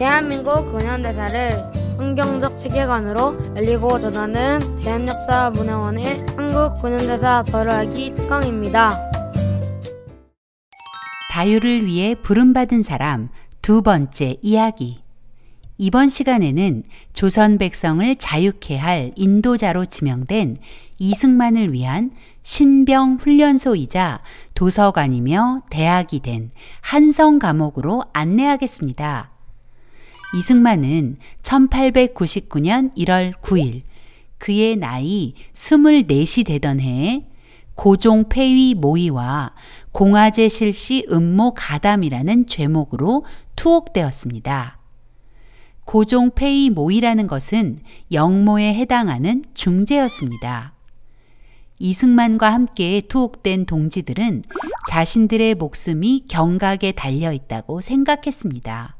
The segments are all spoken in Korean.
대한민국 근현대사를 성경적 세계관으로 알리고 전하는 대한역사문화원의 한국 근현대사 벌알기 특강입니다. 다유를 위해 부름받은 사람 두 번째 이야기. 이번 시간에는 조선 백성을 자유케 할 인도자로 지명된 이승만을 위한 신병 훈련소이자 도서관이며 대학이 된 한성 감옥으로 안내하겠습니다. 이승만은 1899년 1월 9일 그의 나이 24이 되던 해에 고종 폐위 모의와 공화제 실시 음모 가담이라는 죄목으로 투옥되었습니다. 고종 폐위 모의라는 것은 영모에 해당하는 중죄였습니다. 이승만과 함께 투옥된 동지들은 자신들의 목숨이 경각에 달려있다고 생각했습니다.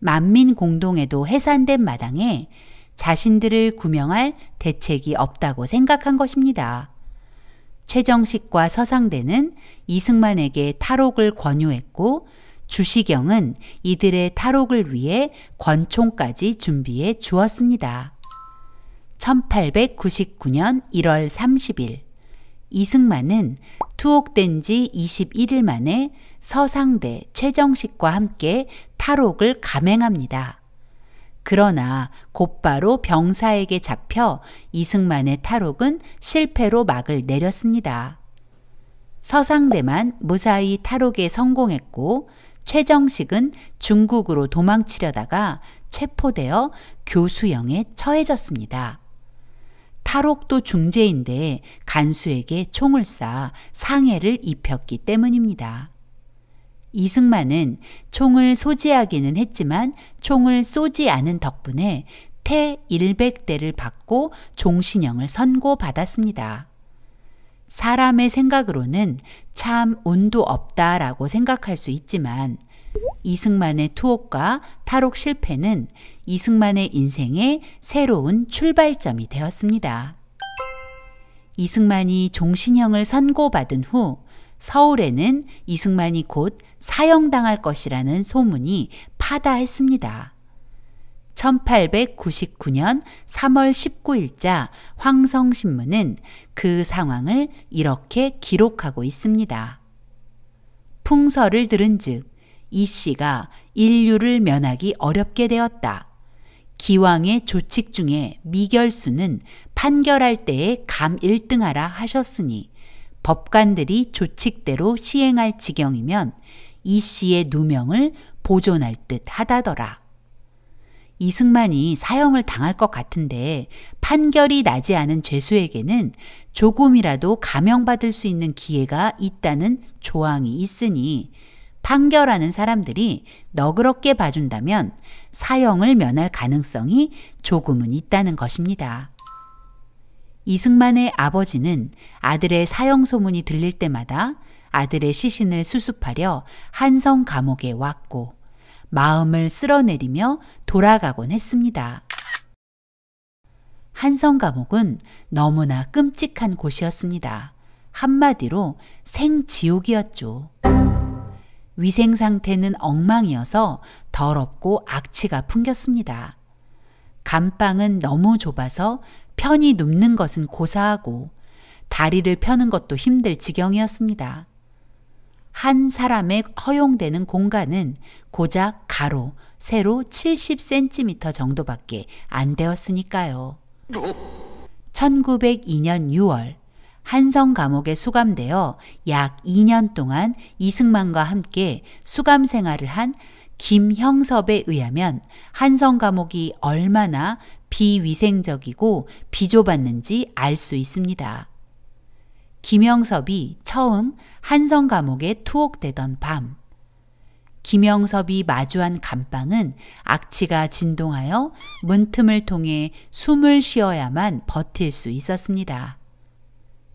만민공동에도 해산된 마당에 자신들을 구명할 대책이 없다고 생각한 것입니다. 최정식과 서상대는 이승만에게 탈옥을 권유했고 주시경은 이들의 탈옥을 위해 권총까지 준비해 주었습니다. 1899년 1월 30일 이승만은 투옥된 지 21일 만에 서상대, 최정식과 함께 탈옥을 감행합니다. 그러나 곧바로 병사에게 잡혀 이승만의 탈옥은 실패로 막을 내렸습니다. 서상대만 무사히 탈옥에 성공했고 최정식은 중국으로 도망치려다가 체포되어 교수형에 처해졌습니다. 탈옥도 중죄인데 간수에게 총을 쏴 상해를 입혔기 때문입니다. 이승만은 총을 소지하기는 했지만 총을 쏘지 않은 덕분에 태 100대를 받고 종신형을 선고받았습니다. 사람의 생각으로는 참 운도 없다라고 생각할 수 있지만 이승만의 투옥과 탈옥 실패는 이승만의 인생의 새로운 출발점이 되었습니다. 이승만이 종신형을 선고받은 후 서울에는 이승만이 곧 사형당할 것이라는 소문이 파다했습니다. 1899년 3월 19일자 황성신문은 그 상황을 이렇게 기록하고 있습니다. 풍설을 들은즉 이 씨가 인류를 면하기 어렵게 되었다. 기왕의 조칙 중에 미결수는 판결할 때에 감 1등하라 하셨으니 법관들이 조칙대로 시행할 지경이면 이 씨의 누명을 보존할 듯 하다더라. 이승만이 사형을 당할 것 같은데 판결이 나지 않은 죄수에게는 조금이라도 감형받을 수 있는 기회가 있다는 조항이 있으니 판결하는 사람들이 너그럽게 봐준다면 사형을 면할 가능성이 조금은 있다는 것입니다. 이승만의 아버지는 아들의 사형 소문이 들릴 때마다 아들의 시신을 수습하려 한성 감옥에 왔고 마음을 쓸어내리며 돌아가곤 했습니다. 한성 감옥은 너무나 끔찍한 곳이었습니다. 한마디로 생지옥이었죠. 위생 상태는 엉망이어서 더럽고 악취가 풍겼습니다. 감방은 너무 좁아서 편히 눕는 것은 고사하고 다리를 펴는 것도 힘들 지경이었습니다. 한 사람에 허용되는 공간은 고작 가로, 세로 70cm 정도밖에 안 되었으니까요. 1902년 6월 한성 감옥에 수감되어 약 2년 동안 이승만과 함께 수감 생활을 한 김형섭에 의하면 한성 감옥이 얼마나 비위생적이고 비좁았는지 알 수 있습니다. 김형섭이 처음 한성 감옥에 투옥되던 밤, 김형섭이 마주한 감방은 악취가 진동하여 문틈을 통해 숨을 쉬어야만 버틸 수 있었습니다.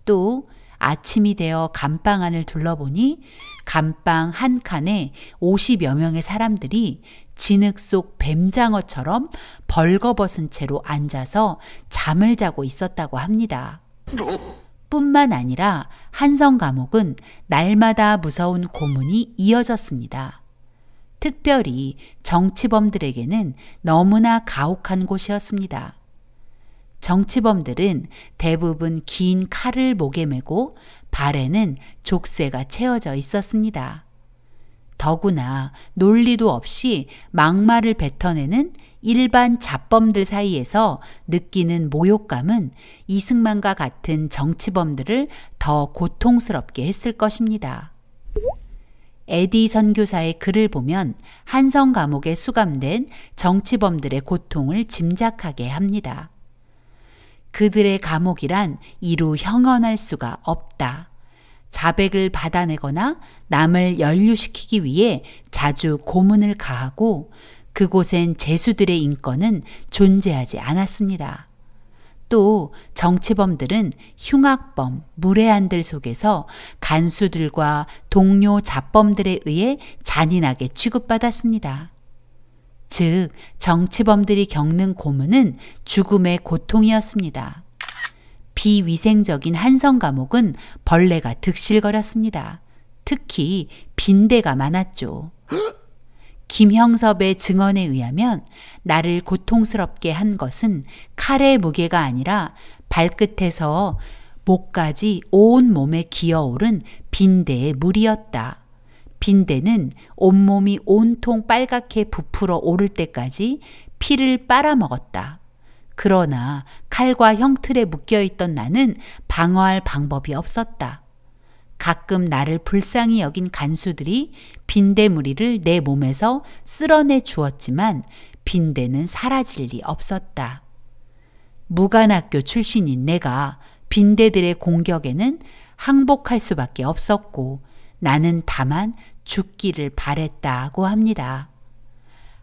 또 아침이 되어 감방 안을 둘러보니 감방 한 칸에 50여 명의 사람들이 진흙 속 뱀장어처럼 벌거벗은 채로 앉아서 잠을 자고 있었다고 합니다. 뿐만 아니라 한성 감옥은 날마다 무서운 고문이 이어졌습니다. 특별히 정치범들에게는 너무나 가혹한 곳이었습니다. 정치범들은 대부분 긴 칼을 목에 메고 발에는 족쇄가 채워져 있었습니다. 더구나 논리도 없이 막말을 뱉어내는 일반 잡범들 사이에서 느끼는 모욕감은 이승만과 같은 정치범들을 더 고통스럽게 했을 것입니다. 에디 선교사의 글을 보면 한성 감옥에 수감된 정치범들의 고통을 짐작하게 합니다. 그들의 감옥이란 이루 형언할 수가 없다. 자백을 받아내거나 남을 연루시키기 위해 자주 고문을 가하고 그곳엔 죄수들의 인권은 존재하지 않았습니다. 또 정치범들은 흉악범, 무례한들 속에서 간수들과 동료 잡범들에 의해 잔인하게 취급받았습니다. 즉, 정치범들이 겪는 고문은 죽음의 고통이었습니다. 비위생적인 한성 감옥은 벌레가 득실거렸습니다. 특히 빈대가 많았죠. 김형섭의 증언에 의하면 나를 고통스럽게 한 것은 칼의 무게가 아니라 발끝에서 목까지 온 몸에 기어오른 빈대의 물이었다. 빈대는 온몸이 온통 빨갛게 부풀어 오를 때까지 피를 빨아먹었다. 그러나 칼과 형틀에 묶여있던 나는 방어할 방법이 없었다. 가끔 나를 불쌍히 여긴 간수들이 빈대무리를 내 몸에서 쓸어내 주었지만 빈대는 사라질 리 없었다. 무관학교 출신인 내가 빈대들의 공격에는 항복할 수밖에 없었고 나는 다만 죽기를 바랬다고 합니다.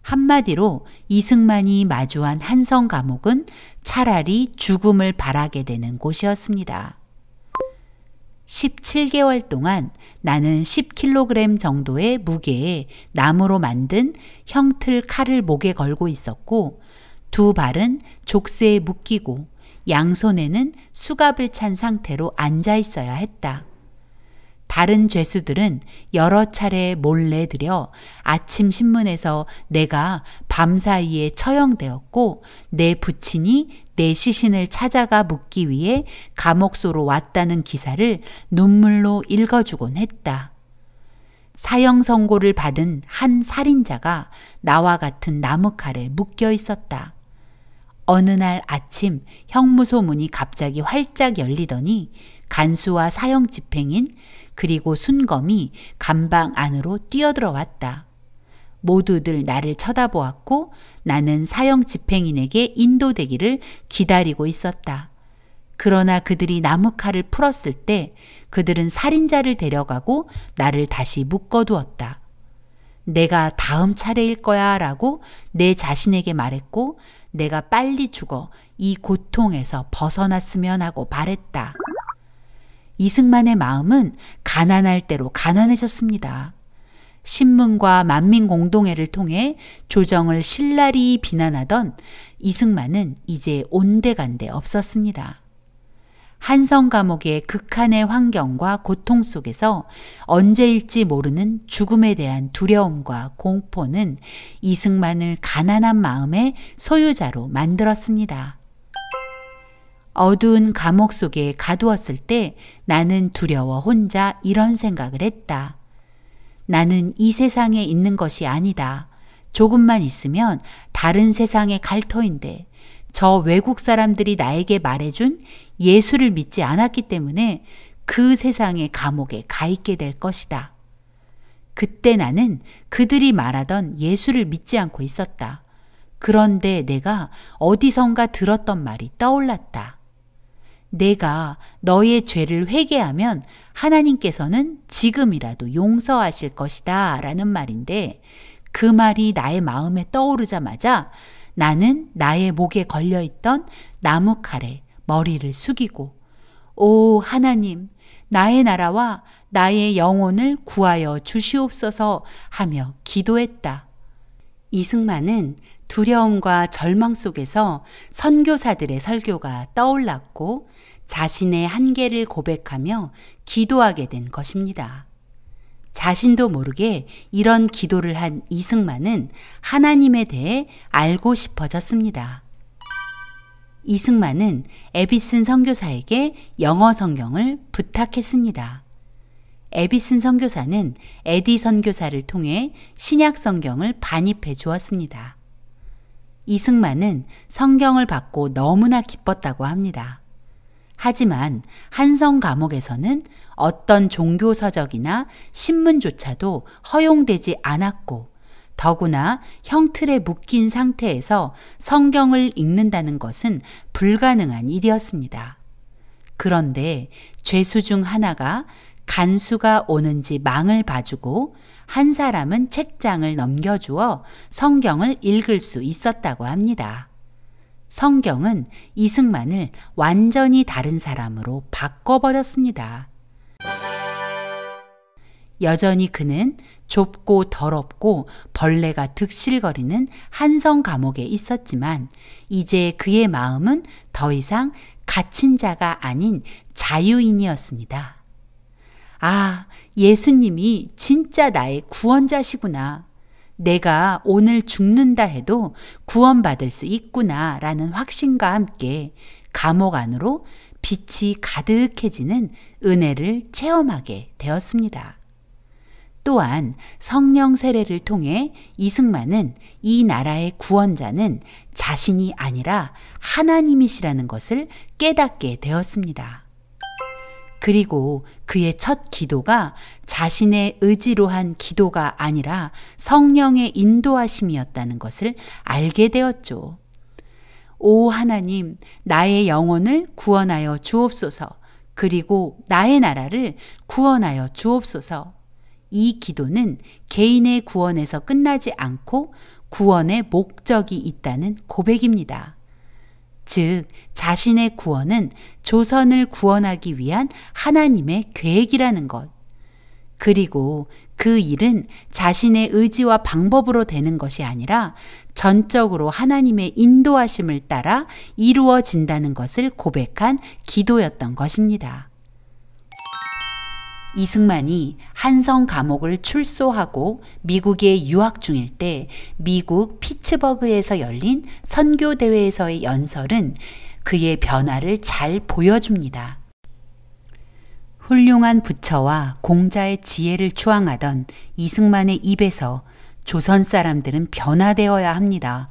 한마디로 이승만이 마주한 한성 감옥은 차라리 죽음을 바라게 되는 곳이었습니다. 17개월 동안 나는 10kg 정도의 무게의 나무로 만든 형틀 칼을 목에 걸고 있었고 두 발은 족쇄에 묶이고 양손에는 수갑을 찬 상태로 앉아 있어야 했다. 다른 죄수들은 여러 차례 몰래 들여 아침 신문에서 내가 밤사이에 처형되었고 내 부친이 내 시신을 찾아가 묻기 위해 감옥소로 왔다는 기사를 눈물로 읽어주곤 했다. 사형 선고를 받은 한 살인자가 나와 같은 나무칼에 묶여 있었다. 어느 날 아침 형무소 문이 갑자기 활짝 열리더니 간수와 사형 집행인 그리고 순검이 감방 안으로 뛰어들어왔다. 모두들 나를 쳐다보았고 나는 사형 집행인에게 인도되기를 기다리고 있었다. 그러나 그들이 나무칼을 풀었을 때 그들은 살인자를 데려가고 나를 다시 묶어두었다. 내가 다음 차례일 거야 라고 내 자신에게 말했고 내가 빨리 죽어 이 고통에서 벗어났으면 하고 바랬다. 이승만의 마음은 가난할 대로 가난해졌습니다. 신문과 만민공동회를 통해 조정을 신랄히 비난하던 이승만은 이제 온데간데 없었습니다. 한성 감옥의 극한의 환경과 고통 속에서 언제일지 모르는 죽음에 대한 두려움과 공포는 이승만을 가난한 마음의 소유자로 만들었습니다. 어두운 감옥 속에 가두었을 때 나는 두려워 혼자 이런 생각을 했다. 나는 이 세상에 있는 것이 아니다. 조금만 있으면 다른 세상에 갈 터인데 저 외국 사람들이 나에게 말해준 예수를 믿지 않았기 때문에 그 세상의 감옥에 가 있게 될 것이다. 그때 나는 그들이 말하던 예수를 믿지 않고 있었다. 그런데 내가 어디선가 들었던 말이 떠올랐다. 내가 너의 죄를 회개하면 하나님께서는 지금이라도 용서하실 것이다 라는 말인데 그 말이 나의 마음에 떠오르자마자 나는 나의 목에 걸려있던 나무칼에 머리를 숙이고 오 하나님 나의 나라와 나의 영혼을 구하여 주시옵소서 하며 기도했다. 이승만은 두려움과 절망 속에서 선교사들의 설교가 떠올랐고 자신의 한계를 고백하며 기도하게 된 것입니다. 자신도 모르게 이런 기도를 한 이승만은 하나님에 대해 알고 싶어졌습니다. 이승만은 에비슨 선교사에게 영어 성경을 부탁했습니다. 에비슨 선교사는 에디 선교사를 통해 신약 성경을 반입해 주었습니다. 이승만은 성경을 받고 너무나 기뻤다고 합니다. 하지만 한성 감옥에서는 어떤 종교 서적이나 신문조차도 허용되지 않았고 더구나 형틀에 묶인 상태에서 성경을 읽는다는 것은 불가능한 일이었습니다. 그런데 죄수 중 하나가 간수가 오는지 망을 봐주고 한 사람은 책장을 넘겨주어 성경을 읽을 수 있었다고 합니다. 성경은 이승만을 완전히 다른 사람으로 바꿔버렸습니다. 여전히 그는 좁고 더럽고 벌레가 득실거리는 한성 감옥에 있었지만 이제 그의 마음은 더 이상 갇힌 자가 아닌 자유인이었습니다. 아, 예수님이 진짜 나의 구원자시구나. 내가 오늘 죽는다 해도 구원받을 수 있구나 라는 확신과 함께 감옥 안으로 빛이 가득해지는 은혜를 체험하게 되었습니다. 또한 성령 세례를 통해 이승만은 이 나라의 구원자는 자신이 아니라 하나님이시라는 것을 깨닫게 되었습니다. 그리고 그의 첫 기도가 자신의 의지로 한 기도가 아니라 성령의 인도하심이었다는 것을 알게 되었죠. 오 하나님, 나의 영혼을 구원하여 주옵소서. 그리고 나의 나라를 구원하여 주옵소서. 이 기도는 개인의 구원에서 끝나지 않고 구원의 목적이 있다는 고백입니다. 즉, 자신의 구원은 조선을 구원하기 위한 하나님의 계획이라는 것. 그리고 그 일은 자신의 의지와 방법으로 되는 것이 아니라 전적으로 하나님의 인도하심을 따라 이루어진다는 것을 고백한 기도였던 것입니다. 이승만이 한성 감옥을 출소하고 미국에 유학 중일 때 미국 피츠버그에서 열린 선교대회에서의 연설은 그의 변화를 잘 보여줍니다. 훌륭한 부처와 공자의 지혜를 추앙하던 이승만의 입에서 조선 사람들은 변화되어야 합니다.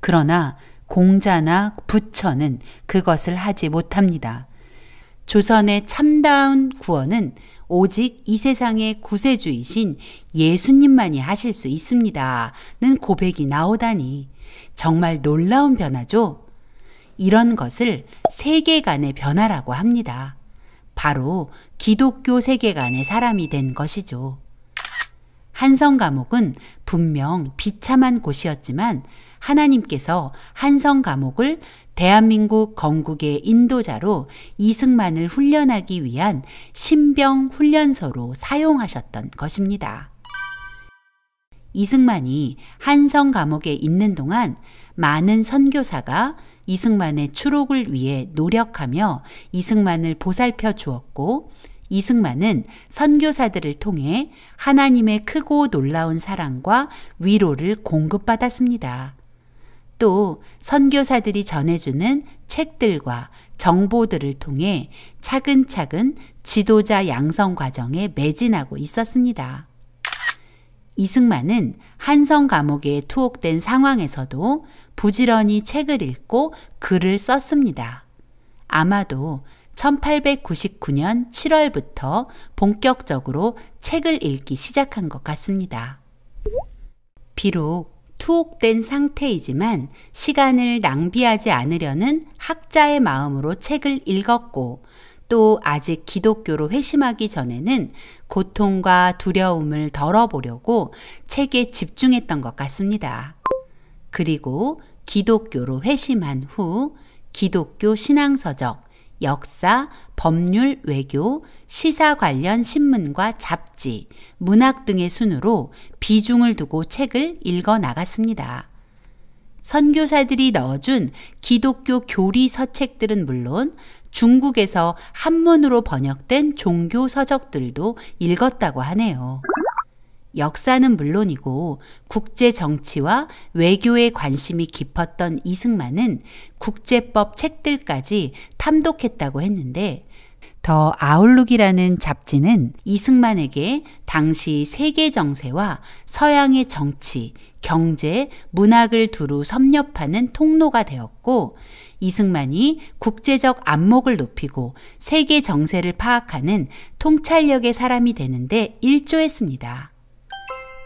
그러나 공자나 부처는 그것을 하지 못합니다. 조선의 참다운 구원은 오직 이 세상의 구세주이신 예수님만이 하실 수 있습니다. 는 고백이 나오다니 정말 놀라운 변화죠. 이런 것을 세계관의 변화라고 합니다. 바로 기독교 세계관의 사람이 된 것이죠. 한성 감옥은 분명 비참한 곳이었지만 하나님께서 한성 감옥을 대한민국 건국의 인도자로 이승만을 훈련하기 위한 신병 훈련소로 사용하셨던 것입니다. 이승만이 한성 감옥에 있는 동안 많은 선교사가 이승만의 추록을 위해 노력하며 이승만을 보살펴 주었고 이승만은 선교사들을 통해 하나님의 크고 놀라운 사랑과 위로를 공급받았습니다. 또 선교사들이 전해주는 책들과 정보들을 통해 차근차근 지도자 양성 과정에 매진하고 있었습니다. 이승만은 한성 감옥에 투옥된 상황에서도 부지런히 책을 읽고 글을 썼습니다. 아마도 1899년 7월부터 본격적으로 책을 읽기 시작한 것 같습니다. 비록 투옥된 상태이지만 시간을 낭비하지 않으려는 학자의 마음으로 책을 읽었고 또 아직 기독교로 회심하기 전에는 고통과 두려움을 덜어보려고 책에 집중했던 것 같습니다. 그리고 기독교로 회심한 후 기독교 신앙서적, 역사, 법률, 외교, 시사 관련 신문과 잡지, 문학 등의 순으로 비중을 두고 책을 읽어 나갔습니다. 선교사들이 넣어준 기독교 교리 서책들은 물론 중국에서 한문으로 번역된 종교 서적들도 읽었다고 하네요. 역사는 물론이고 국제 정치와 외교에 관심이 깊었던 이승만은 국제법 책들까지 탐독했다고 했는데 더 아웃룩이라는 잡지는 이승만에게 당시 세계 정세와 서양의 정치, 경제, 문학을 두루 섭렵하는 통로가 되었고 이승만이 국제적 안목을 높이고 세계 정세를 파악하는 통찰력의 사람이 되는데 일조했습니다.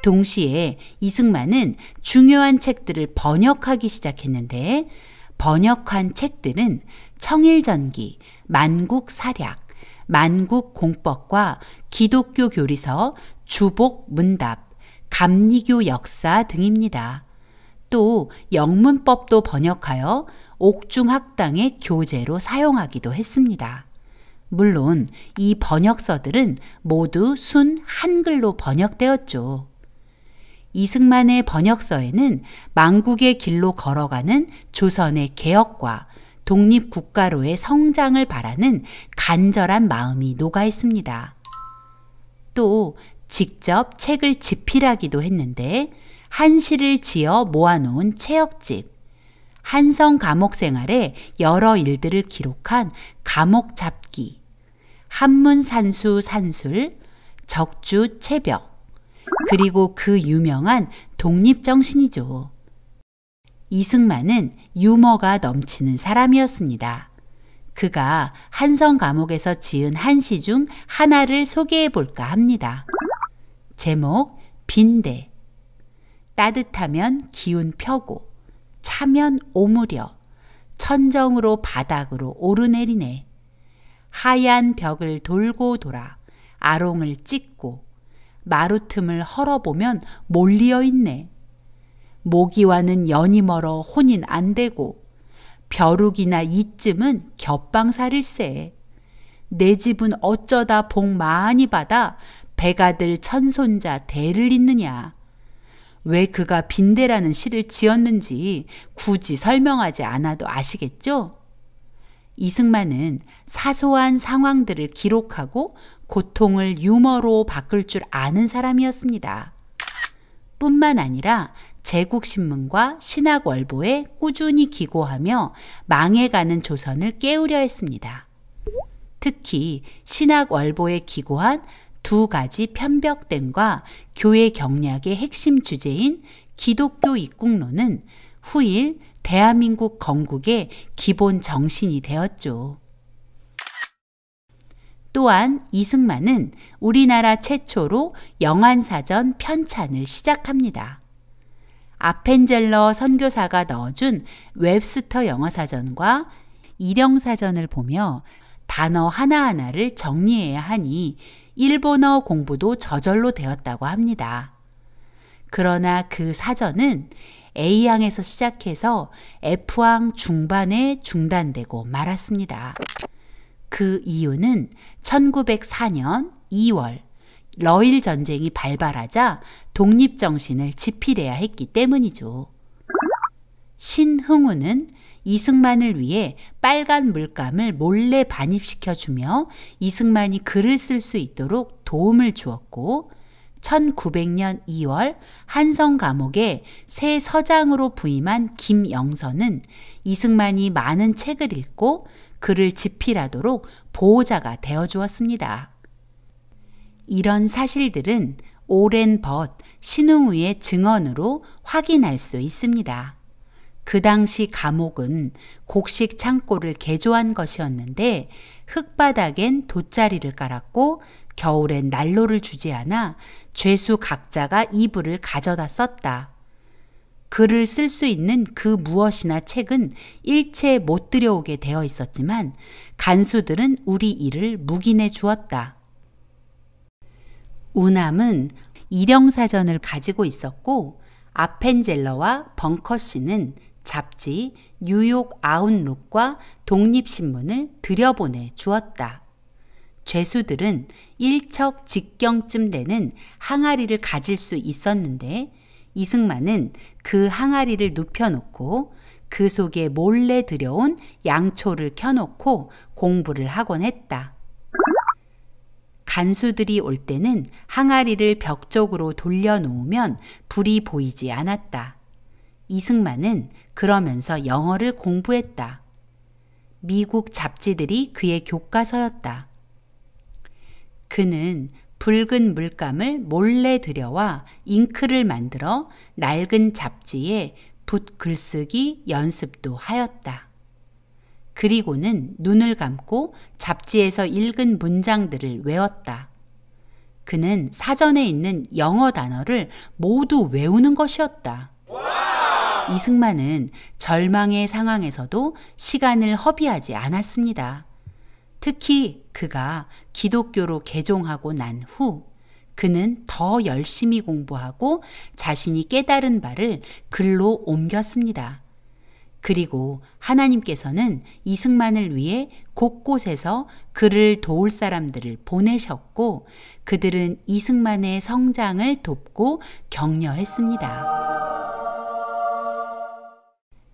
동시에 이승만은 중요한 책들을 번역하기 시작했는데 번역한 책들은 청일전기, 만국사략, 만국공법과 기독교 교리서, 주복문답, 감리교 역사 등입니다. 또 영문법도 번역하여 옥중학당의 교재로 사용하기도 했습니다. 물론 이 번역서들은 모두 순 한글로 번역되었죠. 이승만의 번역서에는 망국의 길로 걸어가는 조선의 개혁과 독립국가로의 성장을 바라는 간절한 마음이 녹아 있습니다. 또 직접 책을 집필하기도 했는데 한시를 지어 모아놓은 체역집, 한성 감옥 생활의 여러 일들을 기록한 감옥잡기, 한문산수 산술, 적주 체벽, 그리고 그 유명한 독립정신이죠. 이승만은 유머가 넘치는 사람이었습니다. 그가 한성 감옥에서 지은 한시 중 하나를 소개해 볼까 합니다. 제목 빈대. 따뜻하면 기운 펴고 차면 오므려 천정으로 바닥으로 오르내리네. 하얀 벽을 돌고 돌아 아롱을 찍고 마루틈을 헐어보면 몰리어 있네. 모기와는 연이 멀어 혼인 안 되고 벼룩이나 이쯤은 겹방살일세. 내 집은 어쩌다 복 많이 받아 배가들 천손자 대를 잇느냐. 왜 그가 빈대라는 시를 지었는지 굳이 설명하지 않아도 아시겠죠? 이승만은 사소한 상황들을 기록하고 고통을 유머로 바꿀 줄 아는 사람이었습니다. 뿐만 아니라 제국신문과 신학월보에 꾸준히 기고하며 망해가는 조선을 깨우려 했습니다. 특히 신학월보에 기고한 두 가지 편벽된과 교회 경략의 핵심 주제인 기독교 입국론은 후일 대한민국 건국의 기본 정신이 되었죠. 또한 이승만은 우리나라 최초로 영안사전 편찬을 시작합니다. 아펜젤러 선교사가 넣어준 웹스터 영어사전과 일영사전을 보며 단어 하나하나를 정리해야 하니 일본어 공부도 저절로 되었다고 합니다. 그러나 그 사전은 A항에서 시작해서 F항 중반에 중단되고 말았습니다. 그 이유는 1904년 2월 러일 전쟁이 발발하자 독립정신을 지필해야 했기 때문이죠. 신흥우는 이승만을 위해 빨간 물감을 몰래 반입시켜주며 이승만이 글을 쓸 수 있도록 도움을 주었고 1900년 2월 한성 감옥에 새 서장으로 부임한 김영선은 이승만이 많은 책을 읽고 글을 집필하도록 보호자가 되어주었습니다. 이런 사실들은 오랜 벗 신흥우의 증언으로 확인할 수 있습니다. 그 당시 감옥은 곡식 창고를 개조한 것이었는데 흙바닥엔 돗자리를 깔았고 겨울엔 난로를 주지 않아 죄수 각자가 이불을 가져다 썼다. 글을 쓸 수 있는 그 무엇이나 책은 일체 못 들여오게 되어 있었지만 간수들은 우리 일을 묵인해 주었다. 우남은 일영사전을 가지고 있었고 아펜젤러와 벙커씨는 잡지 뉴욕 아웃룩과 독립신문을 들여보내 주었다. 죄수들은 일척 직경쯤 되는 항아리를 가질 수 있었는데 이승만은 그 항아리를 눕혀놓고 그 속에 몰래 들여온 양초를 켜놓고 공부를 하곤 했다. 간수들이 올 때는 항아리를 벽 쪽으로 돌려놓으면 불이 보이지 않았다. 이승만은 그러면서 영어를 공부했다. 미국 잡지들이 그의 교과서였다. 그는 붉은 물감을 몰래 들여와 잉크를 만들어 낡은 잡지에 붓 글쓰기 연습도 하였다. 그리고는 눈을 감고 잡지에서 읽은 문장들을 외웠다. 그는 사전에 있는 영어 단어를 모두 외우는 것이었다. 이승만은 절망의 상황에서도 시간을 허비하지 않았습니다. 특히 그가 기독교로 개종하고 난 후 그는 더 열심히 공부하고 자신이 깨달은 바를 글로 옮겼습니다. 그리고 하나님께서는 이승만을 위해 곳곳에서 그를 도울 사람들을 보내셨고 그들은 이승만의 성장을 돕고 격려했습니다.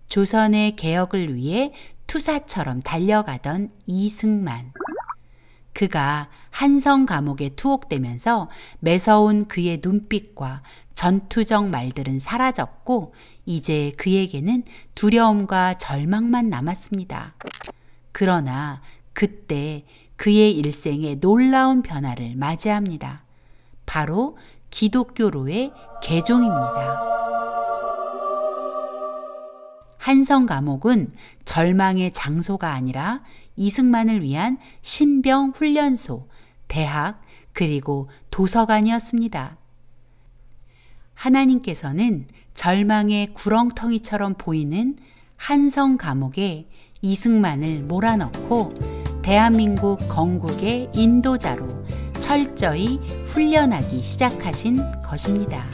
조선의 개혁을 위해 투사처럼 달려가던 이승만. 그가 한성 감옥에 투옥되면서 매서운 그의 눈빛과 전투적 말들은 사라졌고 이제 그에게는 두려움과 절망만 남았습니다. 그러나 그때 그의 일생에 놀라운 변화를 맞이합니다. 바로 기독교로의 개종입니다. 한성 감옥은 절망의 장소가 아니라 이승만을 위한 신병 훈련소, 대학, 그리고 도서관이었습니다. 하나님께서는 절망의 구렁텅이처럼 보이는 한성 감옥에 이승만을 몰아넣고 대한민국 건국의 인도자로 철저히 훈련하기 시작하신 것입니다.